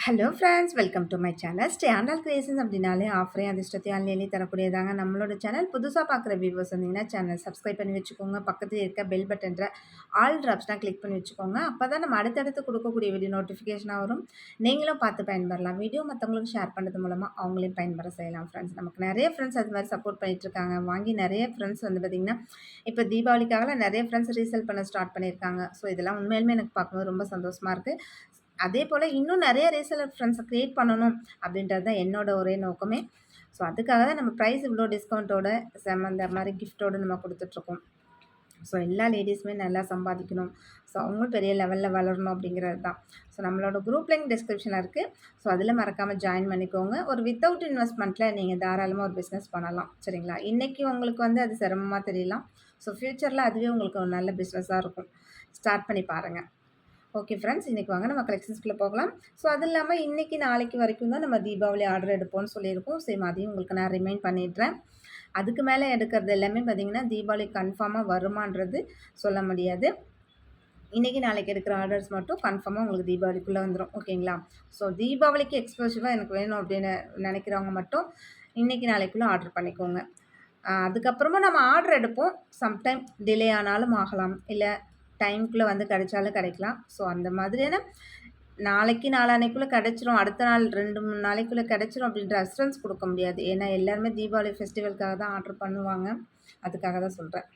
Hello friends, welcome to my channel. Stay Andal creations அப்படின்னாலே ஆஃபரையும் அதிர்ஷ்டத்தையும் அள்ளி தரக்கூடியதாங்க நம்மளோட சேனல். புதுசாக பார்க்குற வியூவர்ஸ் வந்தீங்கன்னா சேனல் சப்ஸ்கிரைப் பண்ணி வச்சுக்கோங்க. பக்கத்தில் இருக்க பெல் பட்டன்ற ஆல் ட்ராப்ஸ்னால் கிளிக் பண்ணி வச்சுக்கோங்க. அப்போ தான் நம்ம அடுத்தடுத்து கொடுக்கக்கூடிய வீடியோ நோட்டிஃபிகேஷனாக வரும். நீங்களும் பார்த்து பயன்பெறலாம். வீடியோ மற்றவங்களுக்கு ஷேர் பண்ணுறது மூலமாக அவங்களையும் பயன்பெற செய்யலாம் ஃப்ரெண்ட்ஸ். நமக்கு நிறைய ஃப்ரெண்ட்ஸ் அது மாதிரி சப்போர்ட் பண்ணிகிட்ருக்காங்க. வாங்கி நிறைய ஃப்ரெண்ட்ஸ் வந்து பார்த்திங்கன்னா இப்போ தீபாவளிக்காக நிறைய ஃப்ரெண்ட்ஸ் ரீசேல் பண்ண ஸ்டார்ட் பண்ணியிருக்காங்க. ஸோ இதெல்லாம் உண்மையிலுமே எனக்கு பார்க்கும்போது ரொம்ப சந்தோஷமாக இருக்குது. அதே போல் இன்னும் நிறைய ரீசெலர் ஃப்ரெண்ட்ஸை க்ரியேட் பண்ணணும் அப்படின்றது தான் என்னோட ஒரே நோக்கமே. ஸோ அதுக்காக தான் நம்ம ப்ரைஸ் இவ்வளோ டிஸ்கவுண்ட்டோட இந்த மாதிரி கிஃப்ட்டோடு நம்ம கொடுத்துட்ருக்கோம். ஸோ எல்லா லேடிஸுமே நல்லா சம்பாதிக்கணும், ஸோ அவங்களும் பெரிய லெவலில் வளரணும் அப்படிங்கிறது தான். ஸோ நம்மளோட குரூப் லிங்க் டிஸ்கிரிப்ஷனில் இருக்குது. ஸோ அதில் மறக்காமல் ஜாயின் பண்ணிக்கோங்க. ஒரு வித்தவுட் இன்வெஸ்ட்மெண்ட்டில் நீங்கள் தாராளமாக ஒரு பிஸ்னஸ் பண்ணலாம். சரிங்களா? இன்றைக்கி உங்களுக்கு வந்து அது சிரமமாக தெரியலாம். ஸோ ஃப்யூச்சரில் அதுவே உங்களுக்கு ஒரு நல்ல பிஸ்னஸாக இருக்கும். ஸ்டார்ட் பண்ணி பாருங்கள். ஓகே ஃப்ரெண்ட்ஸ், இன்றைக்கி வாங்க நம்ம கலெக்ஷன்ஸ்குள்ளே போகலாம். ஸோ அது இல்லாமல் இன்றைக்கி நாளைக்கு வரைக்கும் தான் நம்ம தீபாவளி ஆர்டர் எடுப்போம்னு சொல்லியிருக்கோம். சேம் அதையும் உங்களுக்கு நான் ரிமைண்ட் பண்ணிடுறேன். அதுக்கு மேலே எடுக்கிறது எல்லாமே பார்த்திங்கன்னா தீபாவளி கன்ஃபார்மாக வருமானது சொல்ல முடியாது. இன்றைக்கி நாளைக்கு எடுக்கிற ஆர்டர்ஸ் மட்டும் கன்ஃபார்மாக உங்களுக்கு தீபாவளிக்குள்ளே வந்துடும். ஓகேங்களா? ஸோ தீபாவளிக்கு எக்ஸ்க்ளூசிவாக எனக்கு வேணும் அப்படின்னு நினைக்கிறவங்க மட்டும் இன்றைக்கி நாளைக்குள்ளே ஆர்டர் பண்ணிக்கோங்க. அதுக்கப்புறமா நம்ம ஆர்டர் எடுப்போம். சம்டைம் டிலே ஆனாலும் ஆகலாம், இல்லை டைமுக்குள்ளே வந்து கிடைச்சாலும் கிடைக்கலாம். ஸோ அந்த மாதிரியான நாளைக்கு நாளான்னைக்குள்ளே கிடச்சிரும், அடுத்த நாள் 2-3 நாளைக்குள்ளே கிடச்சிரும் அப்படின்ற அஸ்யூரன்ஸ் கொடுக்க முடியாது. ஏன்னா எல்லாருமே தீபாவளி ஃபெஸ்டிவலுக்காக தான் ஆர்டர் பண்ணுவாங்க. அதுக்காக தான் சொல்கிறேன்.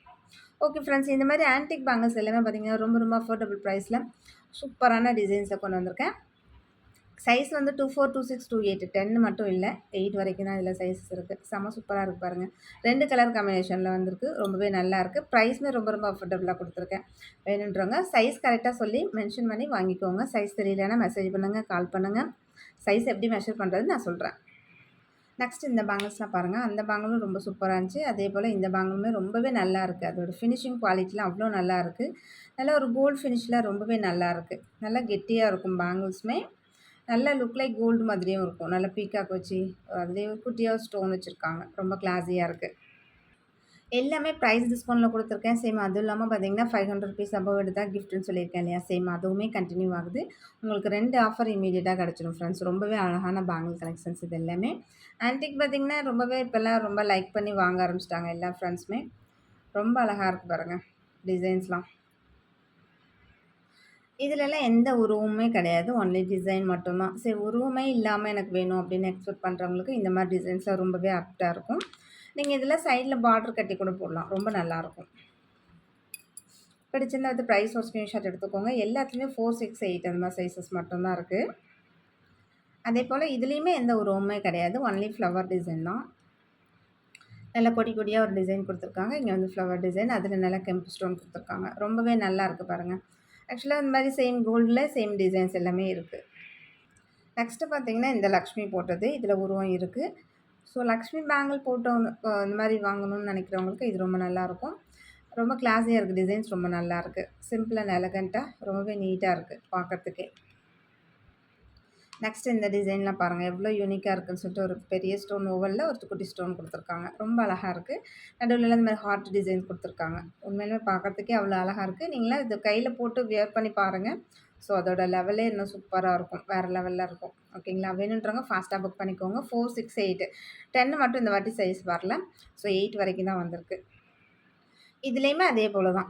ஓகே ஃப்ரெண்ட்ஸ், இந்த மாதிரி ஆன்டிக் பேங்கிள்ஸ் எல்லாமே பார்த்திங்கன்னா ரொம்ப ரொம்ப அஃபோர்டபுள் ப்ரைஸில் சூப்பரான டிசைன்ஸில் கொண்டு வந்திருக்கேன். சைஸ் வந்து 24, 26, 28, 10 மட்டும் இல்லை, 8 வரைக்கும் தான் இதில் சைஸஸ் இருக்குது. செம்ம சூப்பராக இருக்குது பாருங்கள். 2 கலர் காம்பினேஷனில் வந்திருக்கு. ரொம்பவே நல்லாயிருக்கு. ப்ரைஸுமே ரொம்ப ரொம்ப அஃபோர்டபுளாக கொடுத்துருக்கேன். வேணுன்றவங்க சைஸ் கரெக்டாக சொல்லி மென்ஷன் பண்ணி வாங்கிக்கோங்க. சைஸ் தெரியலன்னா மெசேஜ் பண்ணுங்கள், கால் பண்ணுங்கள். சைஸ் எப்படி மெஷர் பண்ணுறது நான் சொல்கிறேன். நெக்ஸ்ட் இந்த பேங்கிள்ஸ்லாம் பாருங்கள். அந்த பேங்கிளும் ரொம்ப சூப்பராக இருந்துச்சு. அதே போல் இந்த பேங்கிளுமே ரொம்பவே நல்லா இருக்குது. அதோட ஃபினிஷிங் குவாலிட்டிலாம் அவ்வளோ நல்லா இருக்குது. நல்லா ஒரு கோல்டு ஃபினிஷில் ரொம்பவே நல்லா இருக்குது. நல்லா கெட்டியாக இருக்கும் பேங்கிள்ஸுமே. நல்லா லுக் லைக் கோல்டு மாதிரியும் இருக்கும். நல்லா பீகாக் வச்சு அதுலேயே குட்டியாக ஸ்டோன் வச்சுருக்காங்க. ரொம்ப கிளாஸியாக இருக்குது. எல்லாமே ப்ரைஸ் டிஸ்கவுண்ட்டில் கொடுத்துருக்கேன். சேம் அதுவும் இல்லாமல் பார்த்தீங்கன்னா ₹500 அபவ் எடுத்தால் கிஃப்ட்டுன்னு சொல்லியிருக்கேன் இல்லையா? சேம் அதுவுமே கண்டினியூ ஆகுது. உங்களுக்கு 2 ஆஃபர் இமீடியட்டாக கிடச்சிடும் ஃப்ரெண்ட்ஸ். ரொம்பவே அழகான பேங்கிள் கலெக்ஷன்ஸ் இது எல்லாமே. ஆன்டிக் பார்த்திங்கன்னா ரொம்பவே இப்போல்லாம் ரொம்ப லைக் பண்ணி வாங்க ஆரம்பிச்சிட்டாங்க எல்லா ஃப்ரெண்ட்ஸுமே. ரொம்ப அழகாக இருக்குது பாருங்கள் டிசைன்ஸ்லாம். இதிலலாம் எந்த உருவமுமே கிடையாது. ஒன்லி டிசைன் மட்டும்தான். சரி, உருவமே இல்லாமல் எனக்கு வேணும் அப்படின்னு எக்ஸ்பெக்ட் பண்ணுறவங்களுக்கு இந்த மாதிரி டிசைன்ஸ்லாம் ரொம்பவே ஆப்டாக இருக்கும். நீங்கள் இதில் சைடில் பார்டர் கட்டி கூட போடலாம். ரொம்ப நல்லாயிருக்கும். பிடிச்சிருந்தா அது ப்ரைஸ் ஒரு ஸ்க்ரீன்ஷாட் எடுத்துக்கோங்க. எல்லாத்துலேயுமே 4, 6, 8 அந்த மாதிரி சைஸஸ் மட்டும்தான் இருக்குது. அதே போல் இதுலேயுமே எந்த உருவமுமே கிடையாது. ஒன்லி ஃப்ளவர் டிசைன் தான். நல்லா கொடி கொடியாக ஒரு டிசைன் கொடுத்துருக்காங்க. இங்கே வந்து ஃப்ளவர் டிசைன், அதில் நல்லா கெம்பு ஸ்டோன் கொடுத்துருக்காங்க. ரொம்பவே நல்லா இருக்குது பாருங்கள். ஆக்சுவலாக இந்த மாதிரி சேம் கோல்டில் சேம் டிசைன்ஸ் எல்லாமே இருக்குது. நெக்ஸ்ட்டு பார்த்திங்கன்னா இந்த லக்ஷ்மி போட்டது. இதில் உருவம் இருக்குது. ஸோ லக்ஷ்மி பேங்கிள் போட்டவங்க இந்த மாதிரி வாங்கணும்னு நினைக்கிறவங்களுக்கு இது ரொம்ப நல்லாயிருக்கும். ரொம்ப கிளாஸியாக இருக்குது. டிசைன்ஸ் ரொம்ப நல்லாயிருக்கு. சிம்பிள் அண்ட் எலகண்ட்டாக ரொம்பவே நீட்டாக இருக்குது பார்க்குறதுக்கே. நெக்ஸ்ட் இந்த டிசைன்லாம் பாருங்கள் எவ்வளோ யூனிக்காக இருக்குதுன்னு சொல்லிட்டு ஒரு பெரிய ஸ்டோன் ஓவலில் ஒரு குட்டி ஸ்டோன் கொடுத்துருக்காங்க. ரொம்ப அழகாக இருக்குது. நடுவில் இந்த மாதிரி ஹார்ட் டிசைன் கொடுத்துருக்காங்க. உண்மையிலுமே பார்க்குறதுக்கே அவ்வளோ அழகாக இருக்குது. நீங்களாம் இது கையில் போட்டு வியர் பண்ணி பாருங்கள். ஸோ அதோட லெவலே இன்னும் சூப்பராக இருக்கும். வேறு லெவலில் இருக்கும். ஓகேங்களா? வேணுன்றவங்க ஃபாஸ்ட்டாக புக் பண்ணிக்கோங்க. 4, 6, 8, 10 மட்டும் இந்த வாட்டி சைஸ் வரல. ஸோ 8 வரைக்கும் தான் வந்திருக்கு. இதுலேயுமே அதே போல் தான்.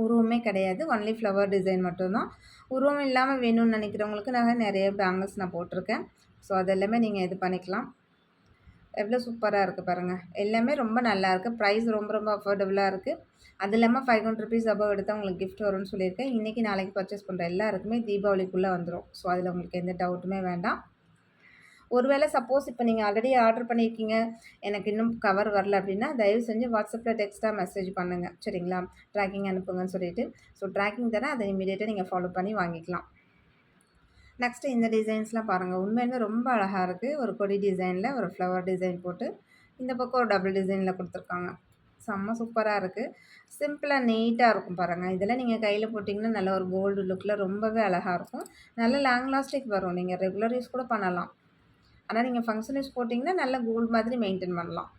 உருவமே கிடையாது. ஒன்லி ஃப்ளவர் டிசைன் மட்டும்தான். உருவம் இல்லாமல் வேணும்னு நினைக்கிறவங்களுக்கு நான் நிறைய பேங்கிள்ஸ் நான் போட்டிருக்கேன். ஸோ அதெல்லாமே நீங்கள் இது பண்ணிக்கலாம். எவ்வளோ சூப்பராக இருக்குது பாருங்கள். எல்லாமே ரொம்ப நல்லாயிருக்கு. ப்ரைஸ் ரொம்ப ரொம்ப அஃபோர்டபுளாக இருக்குது. அது இல்லாமல் ₹500 அபவ் எடுத்தால் உங்களுக்கு கிஃப்ட் வரும்னு சொல்லியிருக்கேன். இன்றைக்கி நாளைக்கு பர்ச்சேஸ் பண்ணுற எல்லாருக்குமே தீபாவளிக்குள்ளே வந்துடும். ஸோ அதில் உங்களுக்கு எந்த டவுட்டுமே வேண்டாம். ஒருவேளை சப்போஸ் இப்போ நீங்கள் ஆல்ரெடி ஆர்டர் பண்ணியிருக்கீங்க, எனக்கு இன்னும் கவர் வரல அப்படின்னா தயவு செஞ்சு வாட்ஸ்அப்பில் டெக்ஸ்ட்டாக மெசேஜ் பண்ணுங்கள். சரிங்களா? ட்ராக்கிங் அனுப்புங்கன்னு சொல்லிவிட்டு. ஸோ ட்ராக்கிங் தரேன், அதை இமீடியட்டாக நீங்கள் ஃபாலோ பண்ணி வாங்கிக்கலாம். நெக்ஸ்ட்டு இந்த டிசைன்ஸ்லாம் பாருங்கள். உண்மையிலுமே ரொம்ப அழகாக இருக்குது. ஒரு கொடி டிசைனில் ஒரு ஃப்ளவர் டிசைன் போட்டு இந்த பக்கம் ஒரு டபுள் டிசைனில் கொடுத்துருக்காங்க. செம்ம சூப்பராக இருக்குது. சிம்பிளாக நீட்டாக இருக்கும் பாருங்கள். இதெல்லாம் நீங்கள் கையில் போட்டிங்கன்னா நல்ல ஒரு கோல்டு லுக்கில் ரொம்பவே அழகாக இருக்கும். நல்ல லாங் லாஸ்டிக் வரும். நீங்கள் ரெகுலர் யூஸ் கூட பண்ணலாம். ஆனால் நீங்கள் ஃபங்க்ஷன் யூஸ் போட்டிங்கன்னா நல்ல கோல்டு மாதிரி மெயின்டைன் பண்ணலாம்.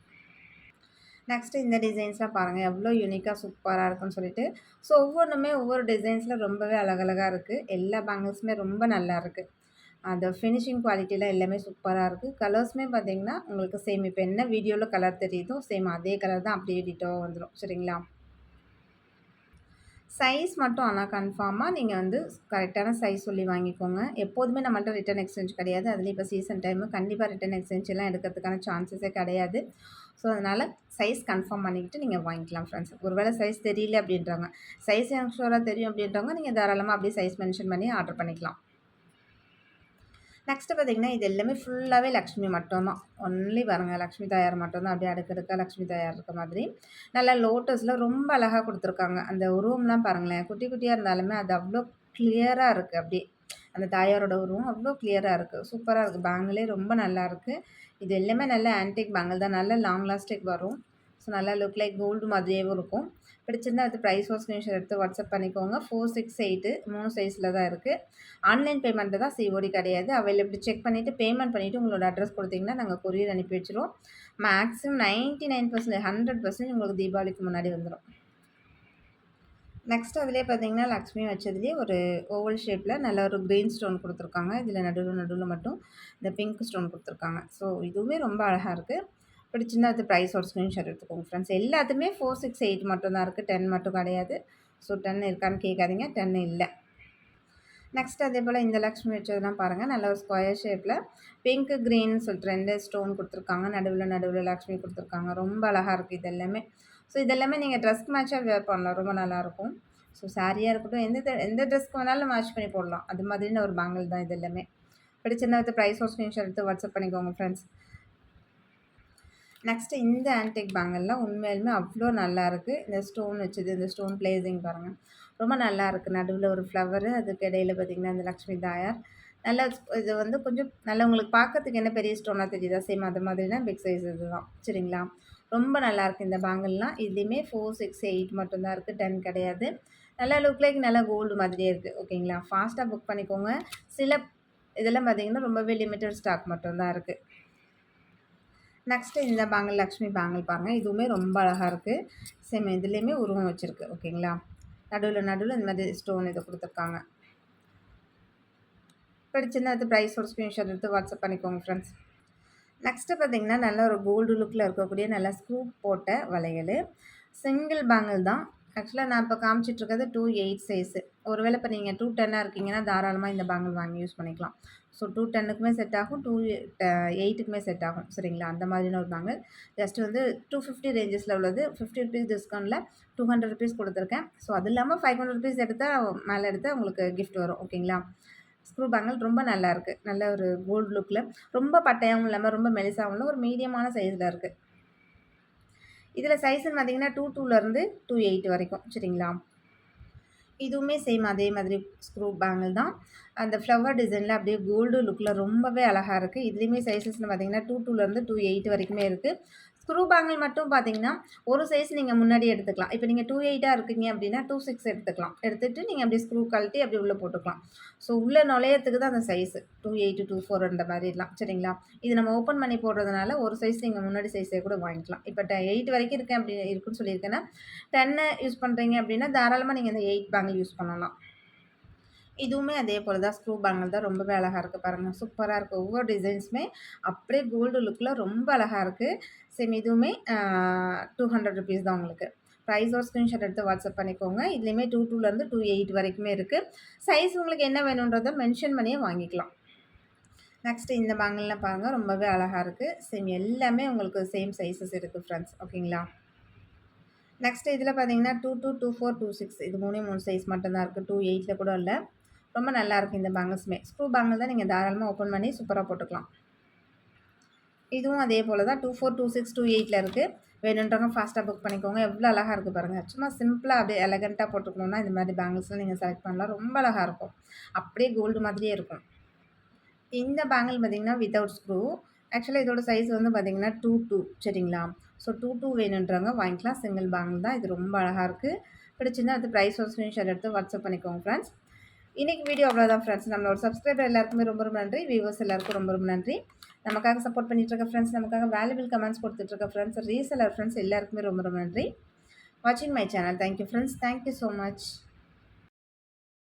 நெக்ஸ்ட்டு இந்த டிசைன்ஸ்லாம் பாருங்கள் எவ்வளோ யூனிக்காக சூப்பராக இருக்குன்னு சொல்லிட்டு. ஸோ ஒவ்வொன்றுமே ஒவ்வொரு டிசைன்ஸில் ரொம்பவே அழகழகாக இருக்குது. எல்லா பேங்கிள்ஸுமே ரொம்ப நல்லா இருக்குது. அந்த ஃபினிஷிங் குவாலிட்டிலாம் எல்லாமே சூப்பரா இருக்கு. கலர்ஸுமே பார்த்தீங்கன்னா, உங்களுக்கு சேம் இப்ப என்ன வீடியோல கலர் தெரியுதோ, சேம் அதே கலர் தான் அப்படியே டிட்டோவா வந்துரும். சரிங்களா? சைஸ் மட்டும் ஆனா கன்ஃபார்மா நீங்க வந்து கரெக்ட்டான சைஸ் சொல்லி வாங்கிக்கோங்க. எப்போதுமே நம்மள்ட்ட ரிட்டர்ன் எக்ஸ்சேஞ்ச் கிடையாது. அதுலயும் இப்ப சீசன் டைமு கண்டிப்பா ரிட்டர்ன் எக்ஸ்சேஞ்ச் எல்லாம் எடுக்கிறதுக்கான சான்சஸே கிடையாது. ஸோ, அதனால சைஸ் கன்ஃபார்ம் பண்ணிக்கிட்டு நீங்க வாங்கிக்கலாம் ஃப்ரெண்ட்ஸ். ஒரு வேள சைஸ் தெரியல அப்படின்றவங்க, சைஸ் எனக்கு ஷூரா தெரியும் அப்படின்றவங்க, நீங்க தாராளமா அப்படியே சைஸ் மென்ஷன் பண்ணி ஆர்டர் பண்ணிக்கலாம். நெக்ஸ்ட்டு பார்த்தீங்கன்னா, இது எல்லாமே ஃபுல்லாவே லக்ஷ்மி மட்டும் தான். ஒன்லி பாருங்க லக்ஷ்மி தாயார் மட்டும் தான் அப்படியே அடுக்கடுக்கா லக்ஷ்மி தாயார் இருக்க மாதிரி. நல்லா லோட்டஸ்ல ரொம்ப அழகா குடுத்துருக்காங்க. அந்த உருவம்லாம் பாருங்களேன், குட்டி குட்டியா இருந்தாலுமே அது அவ்ளோ கிளியரா இருக்கு அப்படியே. அந்த தாயாரோட உருவம் அவ்ளோ கிளியரா இருக்கு. சூப்பரா இருக்கு. பேங்கிலே ரொம்ப நல்லாயிருக்கு. இது எல்லாமே நல்ல ஆன்டிக் பேங்கிள் தான். நல்ல லாங் லாஸ்டிக் வரும். ஸோ நல்லா லுக் லைக் கோல்டு மாதிரியாவும் இருக்கும். பிடிச்சிருந்தா அது ப்ரைஸ் ஒரு ஸ்க்ரீன்ஷாட் எடுத்து வாட்ஸ்அப் பண்ணிக்கோங்க. 468 3 சைஸில் தான் இருக்குது. ஆன்லைன் பேமெண்ட்டு தான், சிஓடி கிடையாது. அவைலபிலிட்டி செக் பண்ணிவிட்டு பேமெண்ட் பண்ணிவிட்டு உங்களோட அட்ரஸ் கொடுத்தீங்கன்னா நாங்கள் கொரியர் அனுப்பி வச்சுருவோம். மேக்ஸிமம் 99% 100% உங்களுக்கு தீபாவளிக்கு முன்னாடி வந்துடும். நெக்ஸ்ட் அதிலேயே பார்த்தீங்கன்னா, லக்ஷ்மி வச்சதுலேயே ஒரு ஓவல் ஷேப்பில் நல்ல ஒரு க்ரீன் ஸ்டோன் குடுத்துருக்காங்க. இதில் நடுவுல மட்டும் இந்த பிங்க் ஸ்டோன் குடுத்துருக்காங்க. ஸோ இதுவுமே ரொம்ப அழகா இருக்குது. பிடிச்சிருந்தா அது ப்ரைஸ் ஒரு ஸ்க்ரீன்ஷாட் எடுத்துக்கோங்க ஃப்ரெண்ட்ஸ். எல்லாத்துமே 468 மட்டும் தான் இருக்குது. 10 மட்டும் கிடையாது. ஸோ 10 இருக்கான்னு கேட்காதீங்க. 10 இல்ல. நெக்ஸ்ட் அதேபோல் இந்த லக்ஷ்மி வச்சதெல்லாம் பாருங்கள். நல்ல ஒரு ஸ்கொயர் ஷேப்பில் பிங்க், க்ரீன்னு சொல்லிட்டு 2 ஸ்டோன் குடுத்துருக்காங்க. நடுவுல லக்ஷ்மி குடுத்துருக்காங்க. ரொம்ப அழகா இருக்குது இது எல்லாமே. ஸோ இதெல்லாமே நீங்கள் ட்ரெஸ்க்கு மேட்சாக வேர் பண்ணலாம். ரொம்ப நல்லாயிருக்கும். ஸோ சாரியாக இருக்கட்டும், எந்த ட்ரெஸ்க்கு வேணாலும் மேட்ச் பண்ணி போடலாம். அது மாதிரியான ஒரு பேங்கிள் தான் இது எல்லாமே. பிடிச்சிருந்தா வந்து ப்ரைஸ் ஒரு ஸ்க்ரீன்ஷாட் எடுத்து வாட்ஸ்அப் பண்ணிக்கோங்க ஃப்ரெண்ட்ஸ். நெக்ஸ்ட்டு இந்த ஆன்டிக் பேங்கிள்லாம் உண்மையாலுமே அவ்வளோ நல்லாயிருக்கு. இந்த ஸ்டோன் வச்சது, இந்த ஸ்டோன் ப்ளேஸிங் பாருங்கள். ரொம்ப நல்லாயிருக்கு. நடுவுல ஒரு ஃப்ளவரு, அதுக்கு இடையில பார்த்தீங்கன்னா, இந்த லக்ஷ்மி தாயார். நல்லா இது வந்து கொஞ்சம் நல்லா உங்களுக்கு பார்க்கறதுக்கு என்ன பெரிய ஸ்டோனா தெரியுதா? சேம் அது மாதிரி தான் பிக் சைஸ் இதுதான். சரிங்களா? ரொம்ப நல்லாயிருக்கு இந்த பேங்கிள்லாம். இதுலேயுமே 4, 6, 8 மட்டும் தான் இருக்குது. 10 கிடையாது. நல்லா லுக் லைக் நல்லா கோல்டு மாதிரியே இருக்குது. ஓகேங்களா? ஃபாஸ்ட்டாக புக் பண்ணிக்கோங்க. சில இதெல்லாம் பார்த்தீங்கன்னா, ரொம்பவே லிமிட்டட் ஸ்டாக் மட்டும் தான் இருக்குது. நெக்ஸ்ட்டு இந்த பேங்கிள் லக்ஷ்மி பேங்கிள் பாருங்கள். இதுவுமே ரொம்ப அழகா இருக்குது. சேம் இதுலேயுமே உருவம் வச்சிருக்கு. ஓகேங்களா? நடுவுல இந்த மாதிரி ஸ்டோன் இத குடுத்துருக்காங்க. பிடிச்சிருந்தா அது ப்ரைஸ் ஒரு ஸ்க்ரீன்ஷாட் எடுத்து வாட்ஸ்அப் பண்ணிக்கோங்க ஃப்ரெண்ட்ஸ். நெக்ஸ்ட்டு பார்த்தீங்கன்னா, நல்ல ஒரு கோல்டு லுக்கில் இருக்கக்கூடிய நல்ல ஸ்க்ரூ போட்ட வளையல். சிங்கிள் பேங்கிள் தான். ஆக்சுவலாக நான் இப்போ காமிச்சிட்ருக்கிறது 2/8 சைஸு. ஒருவேளை இப்போ நீங்கள் 210 இருக்கீங்கன்னா, தாராளமாக இந்த பேங்கிள் வாங்கி யூஸ் பண்ணிக்கலாம். ஸோ 210க்குமே செட் ஆகும். 8க்குமே செட் ஆகும். சரிங்களா? அந்த மாதிரியான ஒரு பேங்கிள். ஜஸ்ட் வந்து 250 ரேஞ்சஸில் உள்ளது. ₹50 டிஸ்கவுண்ட்டில் ₹200 கொடுத்துருக்கேன். ஸோ அது இல்லாமல் ₹500 எடுத்தா மேலே எடுத்தா உங்களுக்கு கிஃப்ட் வரும். ஓகேங்களா? ஸ்க்ரூ பேங்கிள் ரொம்ப நல்லாயிருக்கு. நல்ல ஒரு கோல்டு லுக்கில் ரொம்ப பட்டையாவும் இல்லாமல், ரொம்ப மெலிசாவும் இல்ல. ஒரு மீடியமான சைஸில் இருக்குது. இதில் சைஸ்ன்னு பார்த்தீங்கன்னா 22லேருந்து 28 வரைக்கும். சரிங்களா? இதுவுமே சேம் அதே மாதிரி ஸ்க்ரூ பேங்கிள் தான். அந்த ஃப்ளவர் டிசைனில் அப்படியே கோல்டு லுக்கில் ரொம்பவே அழகா இருக்குது. இதுலேயுமே சைஸஸ்ன்னு பார்த்தீங்கன்னா 22லேருந்து 28 வரைக்குமே இருக்குது. ஸ்க்ரூ பேங்கிள் மட்டும் பார்த்தீங்கன்னா, ஒரு சைஸ் நீங்கள் முன்னாடி எடுத்துக்கலாம். இப்போ நீங்கள் 28ஆ இருக்கீங்க அப்படின்னா 26 எடுத்துக்கலாம். எடுத்துட்டு நீங்கள் அப்படியே ஸ்க்ரூ கழட்டி அப்படியே உள்ளே போட்டுக்கலாம். ஸோ உள்ளே நுழையத்துக்கு தான் அந்த சைஸு 28, 24 அந்த மாதிரிலாம். சரிங்களா? இது நம்ம ஓப்பன் பண்ணி போடுறதுனால ஒரு சைஸ் நீங்கள் முன்னாடி சைஸே கூட வாங்கிக்கலாம். இப்போ 8 வரைக்கும் இருக்கேன் அப்படி இருக்குன்னு சொல்லியிருக்கேன்னா, 10 யூஸ் பண்ணுறீங்க அப்படின்னா, தாராளமா நீங்க இந்த 8 பேங்கிள் யூஸ் பண்ணலாம். இதுவுமே அதே போல தான் ஸ்க்ரூ பேங்கிள் தான். ரொம்பவே அழகா இருக்கு பாருங்க. சூப்பரா இருக்கு. ஒவ்வொரு டிசைன்ஸுமே அப்படியே கோல்டு லுக்ல ரொம்ப அழகா இருக்கு. சேம் இதுவுமே ₹200 தான் உங்களுக்கு. ப்ரைஸ் ஒரு ஸ்க்ரீன்ஷாட் எடுத்து வாட்ஸ்அப் பண்ணிக்கோங்க. இதுலேயுமே 22லேருந்து 28 வரைக்குமே இருக்கு. சைஸ் உங்களுக்கு என்ன வேணுன்றத மென்ஷன் பண்ணியே வாங்கிக்கலாம். நெக்ஸ்ட் இந்த பேங்கிள்லாம் பாருங்க. ரொம்பவே அழகா இருக்கு. சேம் எல்லாமே உங்களுக்கு சேம் சைஸஸ் இருக்கு ஃப்ரெண்ட்ஸ். ஓகேங்களா? நெக்ஸ்ட் இதில பார்த்தீங்கன்னா 22, 24, 26 இது 3 சைஸ் மட்டும் தான் இருக்குது. 28ல கூட இல்ல. ரொம்ப நல்லாயிருக்கு இந்த பேங்கிள்ஸுமே. ஸ்க்ரூ பேங்கிள் தான். நீங்கள் தாராளமா ஓப்பன் பண்ணி சூப்பரா போட்டுக்கலாம். இதுவும் அதே போல தான் 24, 26, 28ல இருக்குது. வேணுன்றவங்க ஃபாஸ்ட்டாக புக் பண்ணிக்கோங்க. எவ்வளோ அழகா இருக்குது பாருங்க. சும்மா சிம்பிளா அப்படியே எலகன்ட்டா போட்டுக்கணும்னா இந்த மாதிரி பேங்கிள்ஸ்லாம் நீங்கள் செலக்ட் பண்ணலாம். ரொம்ப அழகா இருக்கும். அப்படியே கோல்டு மாதிரியே இருக்கும். இந்த பேங்கிள் பார்த்தீங்கன்னா வித்தவுட் ஸ்க்ரூ. ஆக்சுவலா இதோட சைஸ் வந்து பார்த்தீங்கன்னா 2, 2 சரிங்களா? ஸோ 2, 2 வேணுன்றவங்க வாங்கிக்கலாம். சிங்கிள் பேங்கிள் தான். இது ரொம்ப அழகா இருக்கு. பிடிச்சிருந்தா அது ப்ரைஸ் ஒரு ஸ்க்ரீன்ஷாட் எடுத்து வாட்ஸ்அப் பண்ணிக்கோங்க ஃப்ரெண்ட்ஸ். இன்னைக்கு வீடியோ அவ்வளோதான் ஃப்ரெண்ட்ஸ். நம்மளோட சப்ஸ்கிரைபர் எல்லாருக்குமே ரொம்ப ரொம்ப நன்றி. வியூவர்ஸ் எல்லாருக்கும் ரொம்ப ரொம்ப நன்றி. நமக்காக சப்போர்ட் பண்ணிட்டு இருக்க ஃப்ரெண்ட்ஸ், நமக்காக வேல்யூபிள் கமெண்ட்ஸ் கொடுத்துட்டு இருக்க ஃப்ரெண்ட்ஸ், ரீசெல்லர் ஃப்ரெண்ட்ஸ் எல்லாருக்குமே ரொம்ப ரொம்ப நன்றி. வாட்சிங் my channel. Thank you friends. Thank you so much.